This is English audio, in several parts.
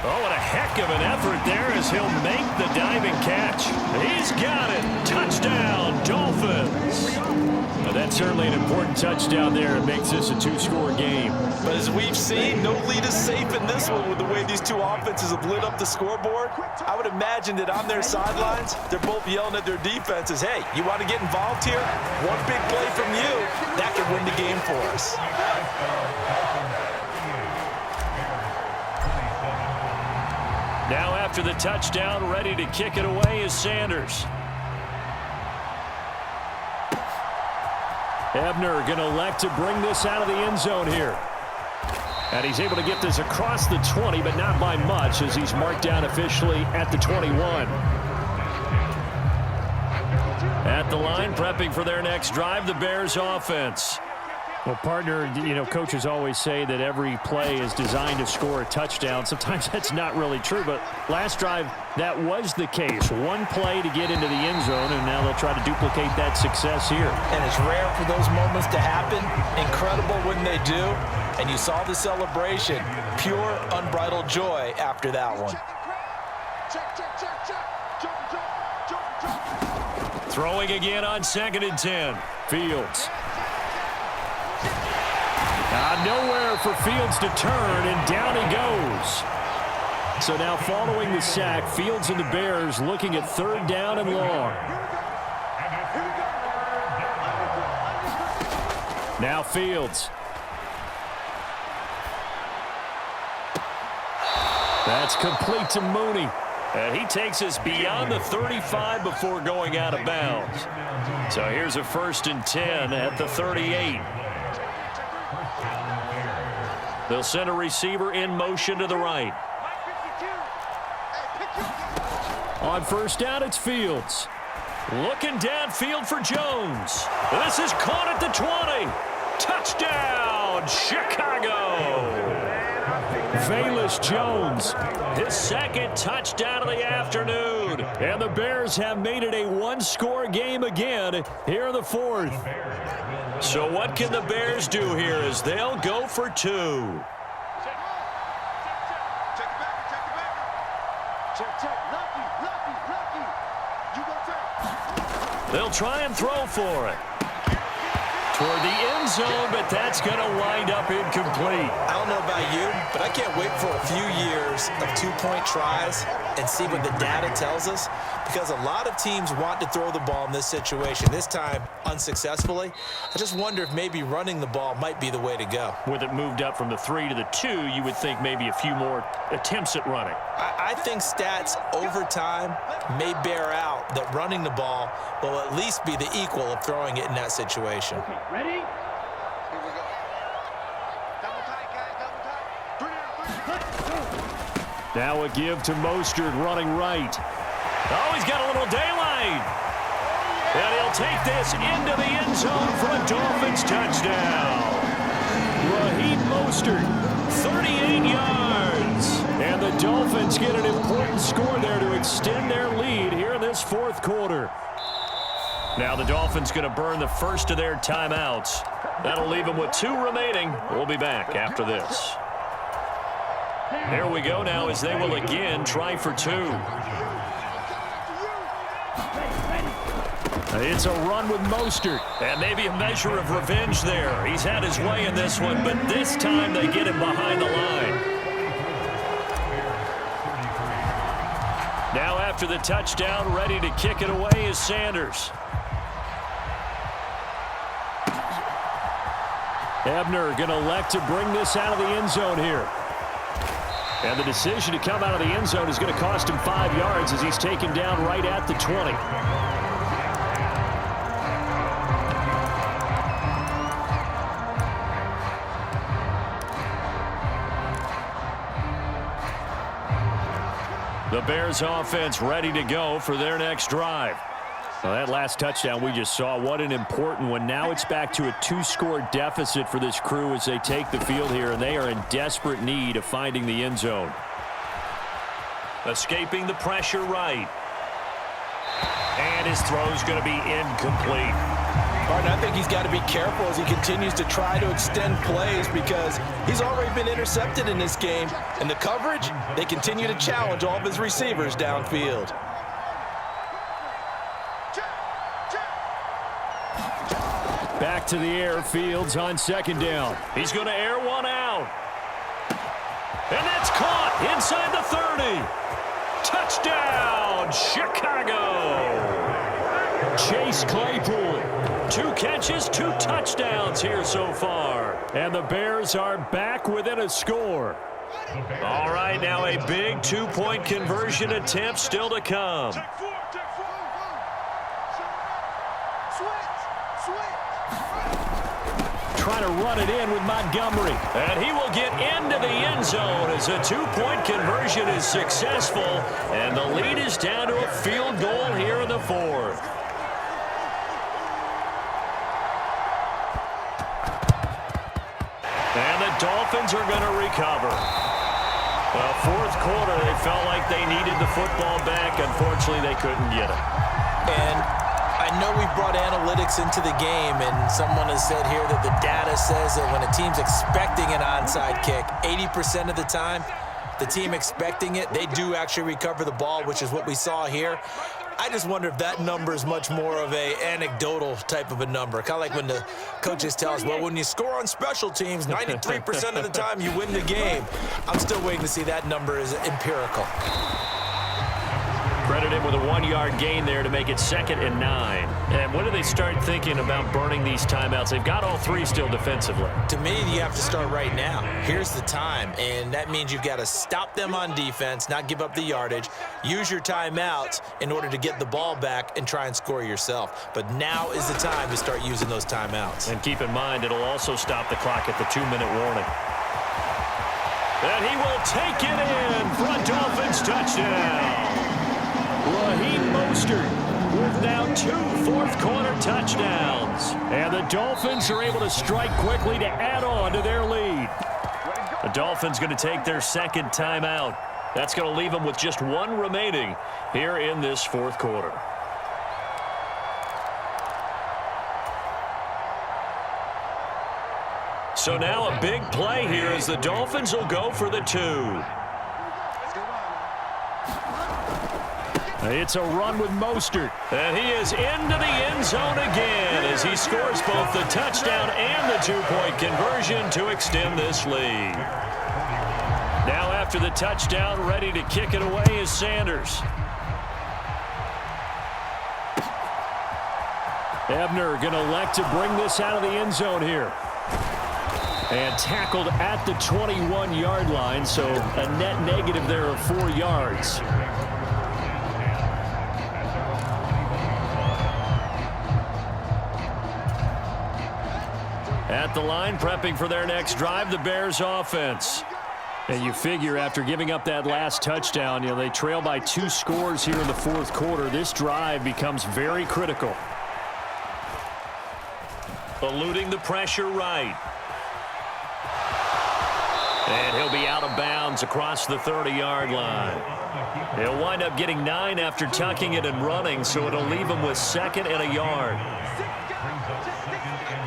Oh, and a heck of an effort there as he'll make the diving catch. He's got it. Touchdown, Dolphins. Well, that's certainly an important touchdown there. It makes this a two-score game. But as we've seen, no lead is safe in this one with the way these two offenses have lit up the scoreboard. I would imagine that on their sidelines, they're both yelling at their defenses, hey, you want to get involved here? One big play from you, that could win the game for us. Now after the touchdown, ready to kick it away is Sanders. Ebner going to elect to bring this out of the end zone here. And he's able to get this across the 20, but not by much as he's marked down officially at the 21. At the line, prepping for their next drive, the Bears offense. Well, partner, you know, coaches always say that every play is designed to score a touchdown. Sometimes that's not really true, but last drive, that was the case. One play to get into the end zone, and now they'll try to duplicate that success here. And it's rare for those moments to happen. Incredible when they do. And you saw the celebration. Pure, unbridled joy after that one. Throwing again on 2nd and 10. Fields. Nowhere for Fields to turn, and down he goes. So now following the sack, Fields and the Bears looking at 3rd down and long. Now Fields. That's complete to Mooney. And he takes us beyond the 35 before going out of bounds. So here's a 1st and 10 at the 38. They'll send a receiver in motion to the right. On 1st down, it's Fields. Looking downfield for Jones. This is caught at the 20. Touchdown, Chicago. Velus Jones, his 2nd touchdown of the afternoon. And the Bears have made it a one-score game again here in the 4th. So what can the Bears do here as they'll go for 2? They'll try and throw for it. Toward the end zone, but that's going to wind up incomplete. I don't know about you, but I can't wait for a few years of 2-point tries and see what the data tells us, because a lot of teams want to throw the ball in this situation, this time unsuccessfully. I just wonder if maybe running the ball might be the way to go. With it moved up from the 3 to the 2, you would think maybe a few more attempts at running. I think stats over time may bear out that running the ball will at least be the equal of throwing it in that situation. Okay, ready? Now a give to Mostert running right. Oh, he's got a little daylight. And he'll take this into the end zone for a Dolphins touchdown. Raheem Mostert, 38 yards. And the Dolphins get an important score there to extend their lead here in this 4th quarter. Now the Dolphins going to burn the first of their timeouts. That'll leave them with 2 remaining. We'll be back after this. Here we go now as they will again try for 2. It's a run with Mostert. And maybe a measure of revenge there. He's had his way in this one, but this time they get him behind the line. Now after the touchdown, ready to kick it away is Sanders. Ebner going to elect to bring this out of the end zone here. And the decision to come out of the end zone is going to cost him 5 yards as he's taken down right at the 20. The Bears offense ready to go for their next drive. Well, that last touchdown we just saw, what an important one. Now it's back to a 2-score deficit for this crew as they take the field here, and they are in desperate need of finding the end zone. Escaping the pressure right. And his throw's going to be incomplete. Martin, I think he's got to be careful as he continues to try to extend plays because he's already been intercepted in this game. And the coverage, they continue to challenge all of his receivers downfield. Back to the air, Fields on second down. He's going to air one out. And that's caught inside the 30. Touchdown, Chicago. Chase Claypool, 2 catches, 2 touchdowns here so far. And the Bears are back within a score. All right, now a big 2-point conversion attempt still to come. Trying to run it in with Montgomery. And he will get into the end zone as a 2-point conversion is successful. And the lead is down to a field goal here in the 4th. And the Dolphins are going to recover. Fourth quarter, they felt like they needed the football back. Unfortunately, they couldn't get it. And I know we've brought analytics into the game, and someone has said here that the data says that when a team's expecting an onside kick, 80% of the time, the team expecting it, they do actually recover the ball, which is what we saw here. I just wonder if that number is much more of a anecdotal type of a number. Kind of like when the coaches tell us, well, when you score on special teams, 93% of the time you win the game. I'm still waiting to see that number is empirical. Credit him with a 1-yard gain there to make it 2nd and 9. And when do they start thinking about burning these timeouts? They've got all 3 still defensively. To me, you have to start right now. Here's the time, and that means you've got to stop them on defense, not give up the yardage, use your timeouts in order to get the ball back and try and score yourself. But now is the time to start using those timeouts. And keep in mind, it'll also stop the clock at the 2-minute warning. And he will take it in for a Dolphins touchdown. Raheem Mostert with now 2 fourth-quarter touchdowns. And the Dolphins are able to strike quickly to add on to their lead. The Dolphins going to take their 2nd timeout. That's going to leave them with just 1 remaining here in this 4th quarter. So now a big play here as the Dolphins will go for the 2. It's a run with Mostert. And he is into the end zone again as he scores both the touchdown and the 2-point conversion to extend this lead. Now after the touchdown, ready to kick it away is Sanders. Ebner going to elect to bring this out of the end zone here. And tackled at the 21-yard line, so a net negative there of 4 yards. At the line, prepping for their next drive, the Bears offense. And you figure after giving up that last touchdown, they trail by 2 scores here in the 4th quarter. This drive becomes very critical. Eluding the pressure right. And he'll be out of bounds across the 30-yard line. He'll wind up getting 9 after tucking it and running, so it'll leave him with 2nd and a yard.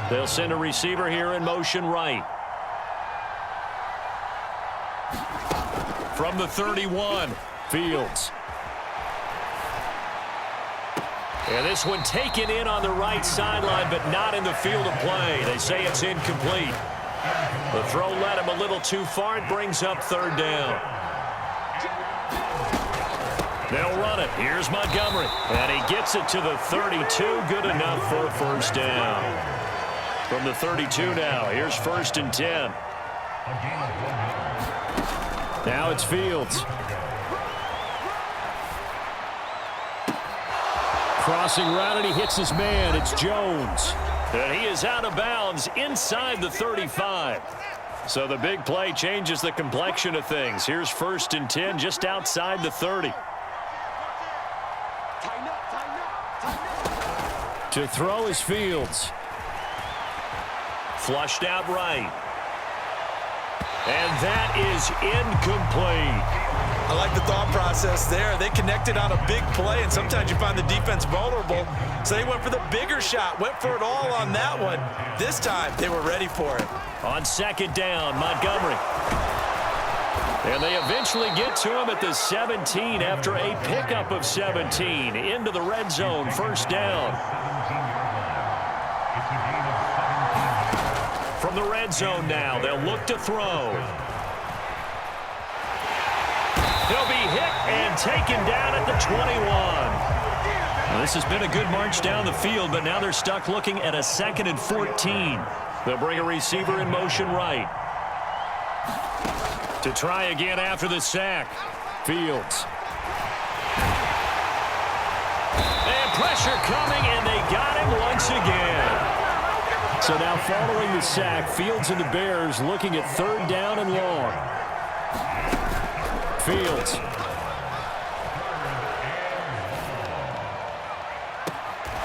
They'll send a receiver here in motion right. From the 31, Fields. And this one taken in on the right sideline, but not in the field of play. They say it's incomplete. The throw led him a little too far. It brings up 3rd down. They'll run it. Here's Montgomery. And he gets it to the 32. Good enough for a 1st down. From the 32 now, here's 1st and 10. Now it's Fields. Crossing route, and he hits his man. It's Jones. And he is out of bounds inside the 35. So the big play changes the complexion of things. Here's 1st and 10 just outside the 30. To throw is Fields. Flushed out right. And that is incomplete. I like the thought process there. They connected on a big play, and sometimes you find the defense vulnerable. So they went for the bigger shot, went for it all on that one. This time, they were ready for it. On second down, Montgomery. And they eventually get to him at the 17 after a pickup of 17 into the red zone, first down. From the red zone now, they'll look to throw. He'll be hit and taken down at the 21. Well, this has been a good march down the field, but now they're stuck looking at a 2nd and 14. They'll bring a receiver in motion right. To try again after the sack. Fields. And pressure coming, and they got him once again. So now following the sack, Fields and the Bears looking at 3rd down and long. Fields.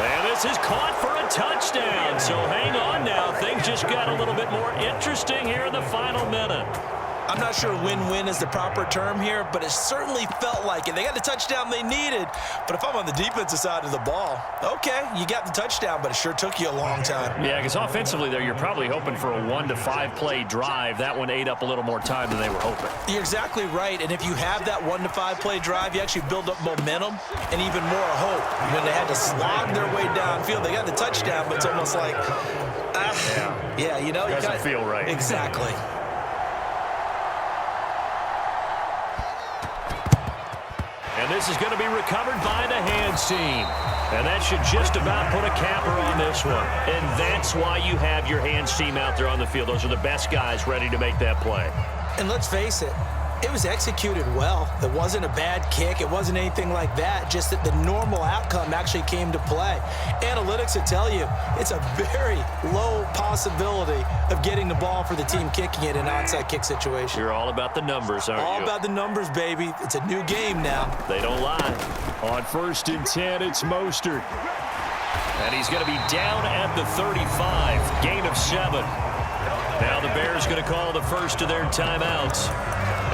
And this is caught for a touchdown. So hang on now. Things just got a little bit more interesting here in the final minute. I'm not sure win-win is the proper term here, but it certainly felt like it. They got the touchdown they needed, but if I'm on the defensive side of the ball, okay, you got the touchdown, but it sure took you a long time. Yeah, because offensively there, you're probably hoping for a 1 to 5 play drive. That one ate up a little more time than they were hoping. You're exactly right, and if you have that 1 to 5 play drive, you actually build up momentum and even more hope. When they had to slog their way downfield, they got the touchdown, but it's almost like, yeah, you know. Doesn't feel right. Exactly. And this is going to be recovered by the hands team. And that should just about put a capper on this one. And that's why you have your hands team out there on the field. Those are the best guys ready to make that play. And let's face it, it was executed well. It wasn't a bad kick. It wasn't anything like that. Just that the normal outcome actually came to play. Analytics will tell you it's a very low possibility of getting the ball for the team kicking it in an onside kick situation. You're all about the numbers, aren't you? All about the numbers, baby. It's a new game now. They don't lie. On 1st and 10, it's Mostert. And he's going to be down at the 35. Gain of 7. Now the Bears going to call the first of their timeouts,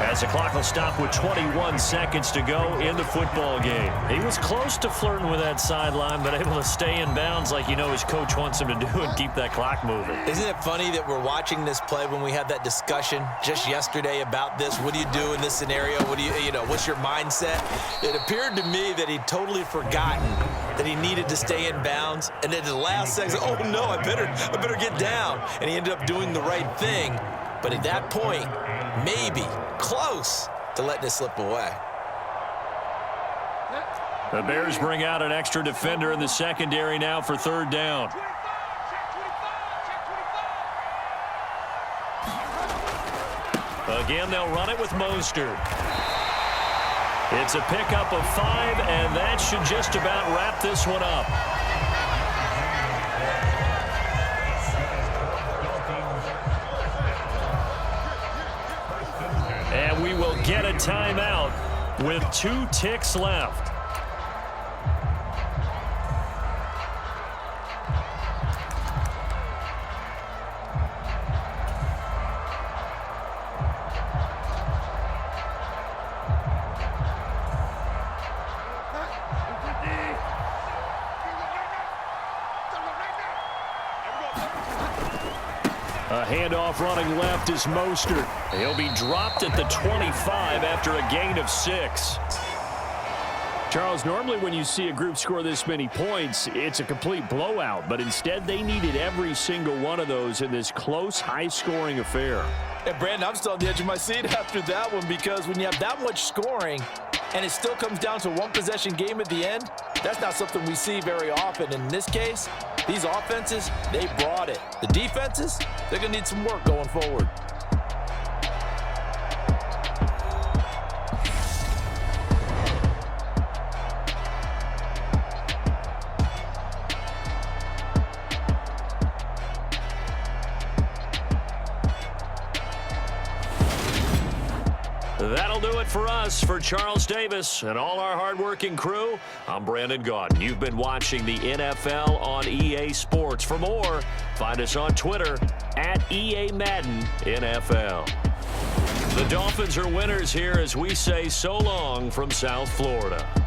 as the clock will stop with 21 seconds to go in the football game. He was close to flirting with that sideline, but able to stay in bounds like you know his coach wants him to do and keep that clock moving. Isn't it funny that we're watching this play when we had that discussion just yesterday about this? What do you do in this scenario? What do you know, what's your mindset? It appeared to me that he'd totally forgotten that he needed to stay in bounds, and at the last second, oh no, I better get down. And he ended up doing the right thing. But at that point, maybe close to letting it slip away. The Bears bring out an extra defender in the secondary now for 3rd down. Again, they'll run it with Mostert. It's a pickup of 5, and that should just about wrap this one up. And we will get a timeout with 2 ticks left. A handoff running left is Mostert. He'll be dropped at the 25 after a gain of 6. Charles, normally when you see a group score this many points, it's a complete blowout. But instead, they needed every single one of those in this close, high-scoring affair. And, Brandon, I'm still on the edge of my seat after that one, because when you have that much scoring and it still comes down to a one-possession game at the end, that's not something we see very often. In this case, these offenses, they brought it. The defenses, they're going to need some work going forward. That'll do it for us. For Charles Davis and all our hardworking crew, I'm Brandon Gaudin. You've been watching the NFL on EA Sports. For more, find us on Twitter @EA Madden NFL. The Dolphins are winners here as we say so long from South Florida.